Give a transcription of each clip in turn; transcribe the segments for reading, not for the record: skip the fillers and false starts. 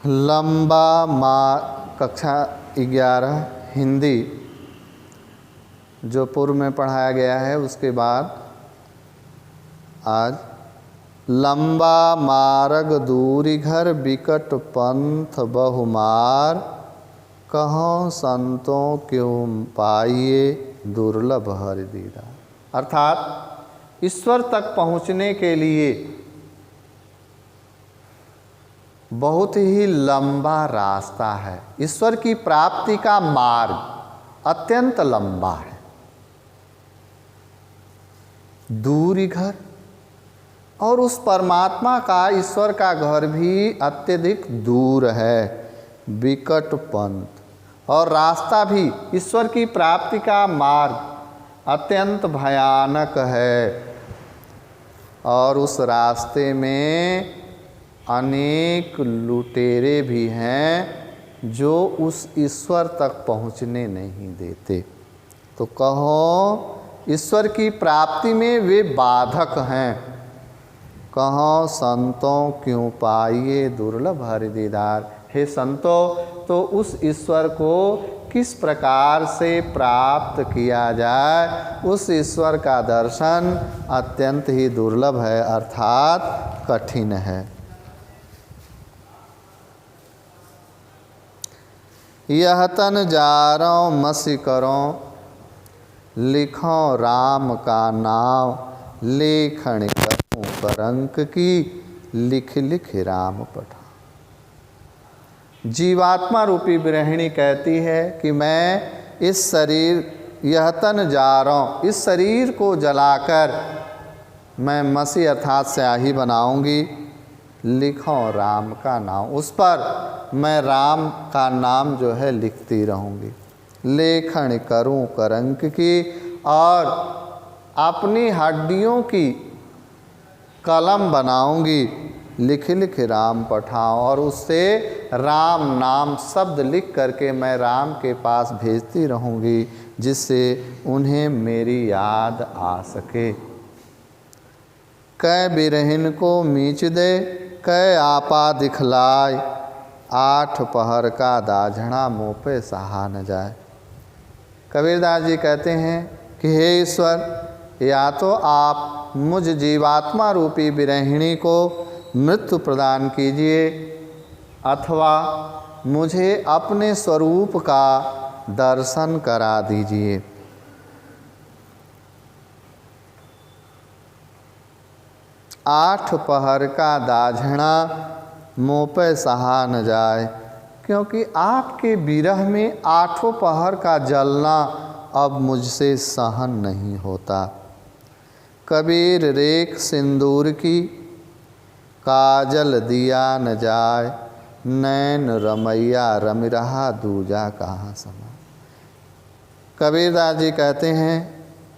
लंबा कक्षा 11 हिंदी जो पूर्व में पढ़ाया गया है उसके बाद आज लंबा मार्ग दूरी घर बिकट पंथ बहुमार कहों संतों क्यों पाइए दुर्लभ हरि दीदार। अर्थात ईश्वर तक पहुँचने के लिए बहुत ही लंबा रास्ता है। ईश्वर की प्राप्ति का मार्ग अत्यंत लंबा है। दूरी घर और उस परमात्मा का ईश्वर का घर भी अत्यधिक दूर है। विकट पंथ और रास्ता भी ईश्वर की प्राप्ति का मार्ग अत्यंत भयानक है। और उस रास्ते में अनेक लुटेरे भी हैं जो उस ईश्वर तक पहुँचने नहीं देते। तो कहो ईश्वर की प्राप्ति में वे बाधक हैं। कहो संतों क्यों पाइए दुर्लभ हरि दीदार। हे संतों, तो उस ईश्वर को किस प्रकार से प्राप्त किया जाए। उस ईश्वर का दर्शन अत्यंत ही दुर्लभ है, अर्थात कठिन है। यह तन जारों मसी करों लिखों राम का नाम लेखन करूं करंक की लिख लिख राम पढ़ा। जीवात्मा रूपी गृहिणी कहती है कि मैं इस शरीर यह तन जारों, इस शरीर को जलाकर मैं मसी अर्थात स्याही बनाऊंगी। लिखो राम का नाम, उस पर मैं राम का नाम जो है लिखती रहूँगी। लेखन करूँ करंक की, और अपनी हड्डियों की कलम बनाऊंगी। लिख लिख राम पठाऊँ, और उससे राम नाम शब्द लिख करके मैं राम के पास भेजती रहूँगी, जिससे उन्हें मेरी याद आ सके। कै बिरहिन को मीच दे कै आपा दिखलाय, आठ पहर का दाझड़ा मुँह पे सहा न जाए। कबीरदास जी कहते हैं कि हे ईश्वर, या तो आप मुझ जीवात्मा रूपी विरहिणी को मृत्यु प्रदान कीजिए, अथवा मुझे अपने स्वरूप का दर्शन करा दीजिए। आठ पहर का दाझड़ा मुँह पे सहा न जाए, क्योंकि आपके विरह में आठों पहर का जलना अब मुझसे सहन नहीं होता। कबीर रेख सिंदूर की काजल दिया न जाए, नैन रमैया रम रहा दूजा कहाँ समा। कबीरदास जी कहते हैं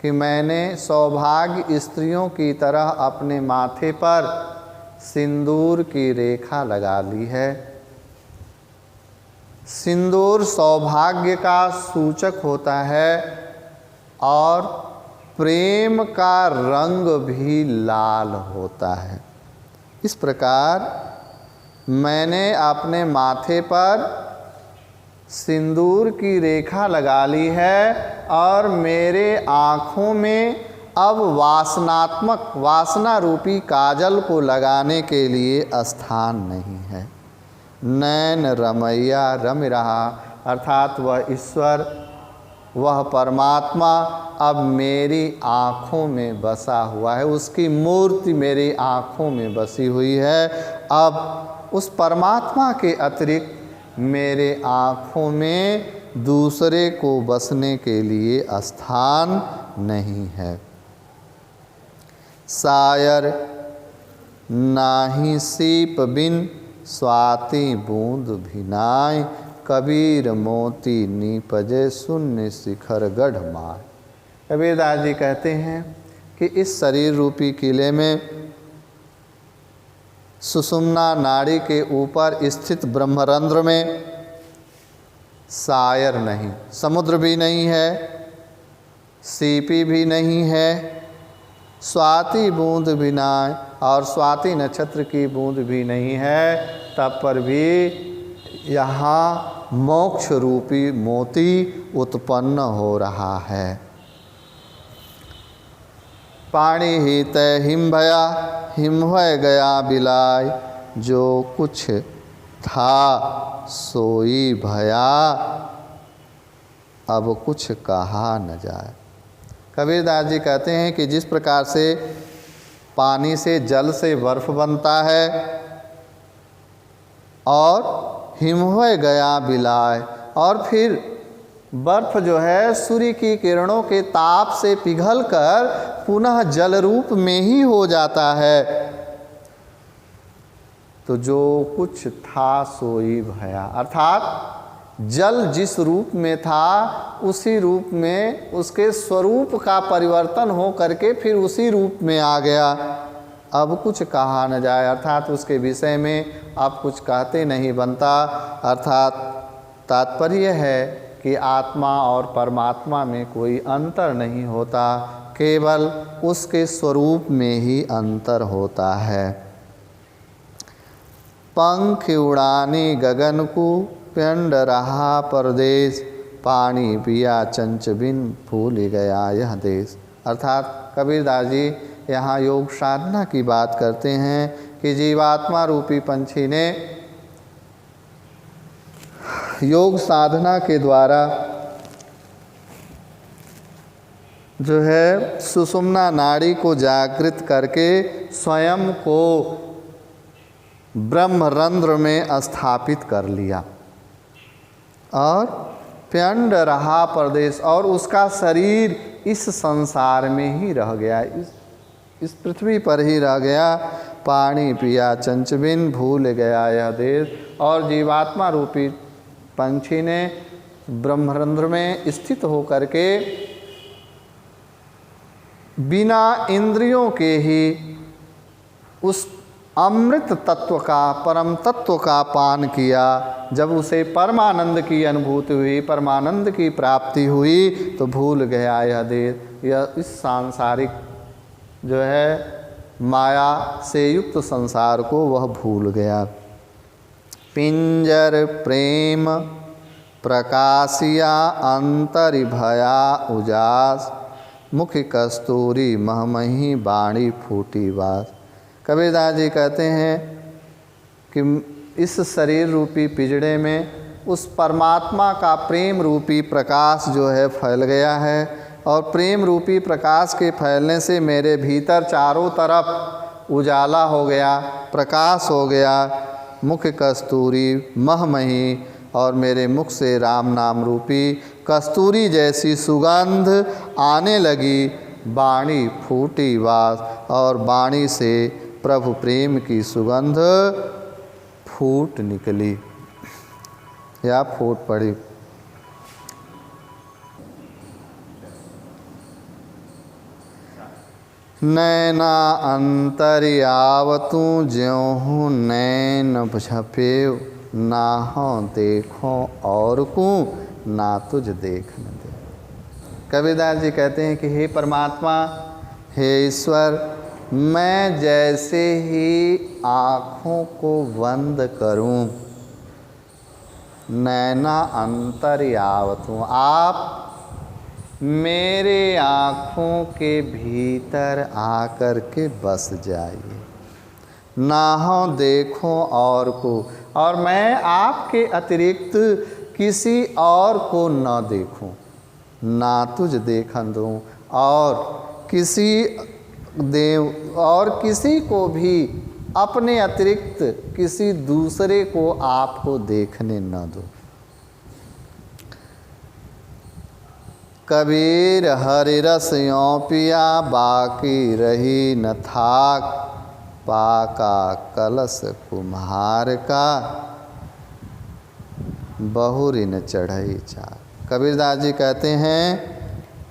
कि मैंने सौभाग्य स्त्रियों की तरह अपने माथे पर सिंदूर की रेखा लगा ली है। सिंदूर सौभाग्य का सूचक होता है, और प्रेम का रंग भी लाल होता है। इस प्रकार मैंने अपने माथे पर सिंदूर की रेखा लगा ली है, और मेरे आँखों में अब वासनात्मक वासना रूपी काजल को लगाने के लिए स्थान नहीं है। नैन रमैया रम रहा, अर्थात वह ईश्वर, वह परमात्मा अब मेरी आँखों में बसा हुआ है। उसकी मूर्ति मेरी आँखों में बसी हुई है। अब उस परमात्मा के अतिरिक्त मेरे आँखों में दूसरे को बसने के लिए स्थान नहीं है। शायर नाही सीप बिन स्वाति बूंद भिनाय, कबीर मोती नीपजे शून्य शिखर गढ़ मार। कबीरदास जी कहते हैं कि इस शरीर रूपी किले में सुषुम्ना नाड़ी के ऊपर स्थित ब्रह्मरंध्र में शायर नहीं, समुद्र भी नहीं है, सीपी भी नहीं है, स्वाति बूंद बिना और स्वाति नक्षत्र की बूंद भी नहीं है, तब पर भी यहाँ मोक्ष रूपी मोती उत्पन्न हो रहा है। पानी ही तय हिम भया, हिम भय गया बिलाय, जो कुछ था सोई भया, अब कुछ कहा न जाए। कबीरदास जी कहते हैं कि जिस प्रकार से पानी से जल से बर्फ बनता है और हिमवय गया बिलाय, और फिर बर्फ जो है सूर्य की किरणों के ताप से पिघलकर पुनः जल रूप में ही हो जाता है, तो जो कुछ था सोई भया, अर्थात जल जिस रूप में था उसी रूप में उसके स्वरूप का परिवर्तन हो करके फिर उसी रूप में आ गया, अब कुछ कहा न जाए, अर्थात उसके विषय में अब कुछ कहते नहीं बनता। अर्थात तात्पर्य है कि आत्मा और परमात्मा में कोई अंतर नहीं होता, केवल उसके स्वरूप में ही अंतर होता है। पंख उड़ाने गगन को, पिंड रहा परदेश, पानी पिया चंच बिन भूल गया यह देश। अर्थात कबीरदास जी यहाँ योग साधना की बात करते हैं कि जीवात्मा रूपी पंछी ने योग साधना के द्वारा जो है सुषुम्ना नाड़ी को जागृत करके स्वयं को ब्रह्मरंध्र में स्थापित कर लिया और पिंड रहा परदेश, और उसका शरीर इस संसार में ही रह गया, इस पृथ्वी पर ही रह गया। पानी पिया चंच बिन भूल गया यह देश, और जीवात्मा रूपी पंछी ने ब्रह्मरंध्र में स्थित होकर के बिना इंद्रियों के ही उस अमृत तत्व का, परम तत्व का पान किया। जब उसे परमानंद की अनुभूति हुई, परमानंद की प्राप्ति हुई, तो भूल गया यह देश, यह इस सांसारिक जो है माया से युक्त संसार को वह भूल गया। पिंजर प्रेम प्रकाशिया अंतरि भया उजास, मुख कस्तूरी महमही बाणी फूटी बास। कबीरदास जी कहते हैं कि इस शरीर रूपी पिंजड़े में उस परमात्मा का प्रेम रूपी प्रकाश जो है फैल गया है, और प्रेम रूपी प्रकाश के फैलने से मेरे भीतर चारों तरफ उजाला हो गया, प्रकाश हो गया। मुख कस्तूरी महमही, और मेरे मुख से राम नाम रूपी कस्तूरी जैसी सुगंध आने लगी। बाणी फूटी वास, और बाणी से प्रभु प्रेम की सुगंध फूट निकली या फूट पड़ी। नैना अंतर्यावतु ज्यों नैन झपेव, ना हो देखो और को ना तुझ देखने दे। कबीरदास जी कहते हैं कि हे परमात्मा, हे ईश्वर, मैं जैसे ही आँखों को बंद करूं, नैना अंतर्यावतु, आप मेरे आँखों के भीतर आकर के बस जाइए। ना हो देखो और को, और मैं आपके अतिरिक्त किसी और को न देखूं, ना तुझ देखन दूं, और किसी को भी अपने अतिरिक्त किसी दूसरे को आपको देखने न दो। कबीर हरि रस यों पिया, बाकी रही न थाक, पाका कलश कुम्हार का, बहुरी न चढ़ई चाक। कबीरदास जी कहते हैं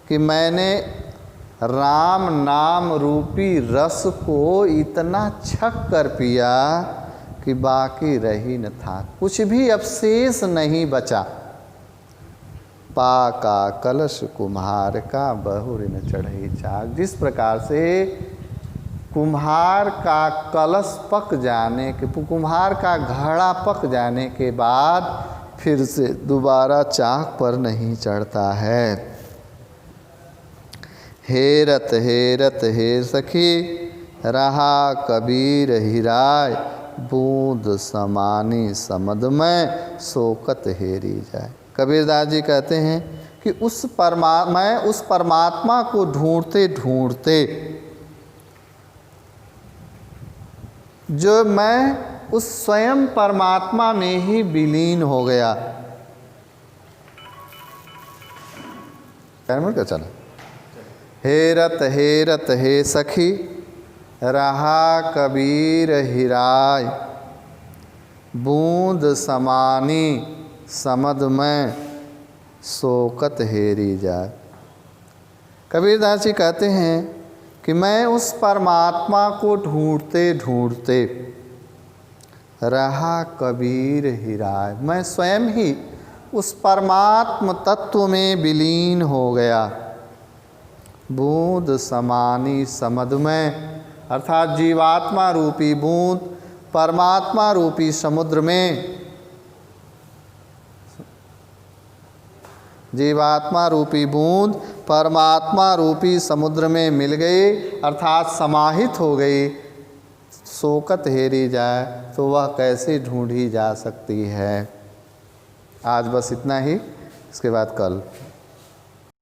कि मैंने राम नाम रूपी रस को इतना छक कर पिया कि बाकी रही न था, कुछ भी अवशेष नहीं बचा। पाका कलश कुम्हार का, बहुरी न चढ़ई चाक। जिस प्रकार से कुम्हार का कलश पक जाने के, कुम्हार का घड़ा पक जाने के बाद फिर से दोबारा चाक पर नहीं चढ़ता है। हेरत हेरत हे सखी रहा कबीर हिराय, बूंद समानी समद में शोकत हेरी जाए। कबीरदास जी कहते हैं कि मैं उस परमात्मा को ढूंढते ढूंढते, जो मैं उस स्वयं परमात्मा में ही विलीन हो गया। क्या चला? हेरत हेरत हे सखी रहा कबीर हिराय, बूंद समानी समद में शोकत हेरी जाए। कबीरदास जी कहते हैं कि मैं उस परमात्मा को ढूंढते ढूंढते रहा कबीर हिराय, मैं स्वयं ही उस परमात्म तत्व में विलीन हो गया। बूंद समानी समद में, अर्थात जीवात्मा रूपी बूंद परमात्मा रूपी समुद्र में, जीवात्मा रूपी बूंद परमात्मा रूपी समुद्र में मिल गई, अर्थात समाहित हो गई। शोकत हेरी जाए तो वह कैसे ढूंढी जा सकती है। आज बस इतना ही, इसके बाद कल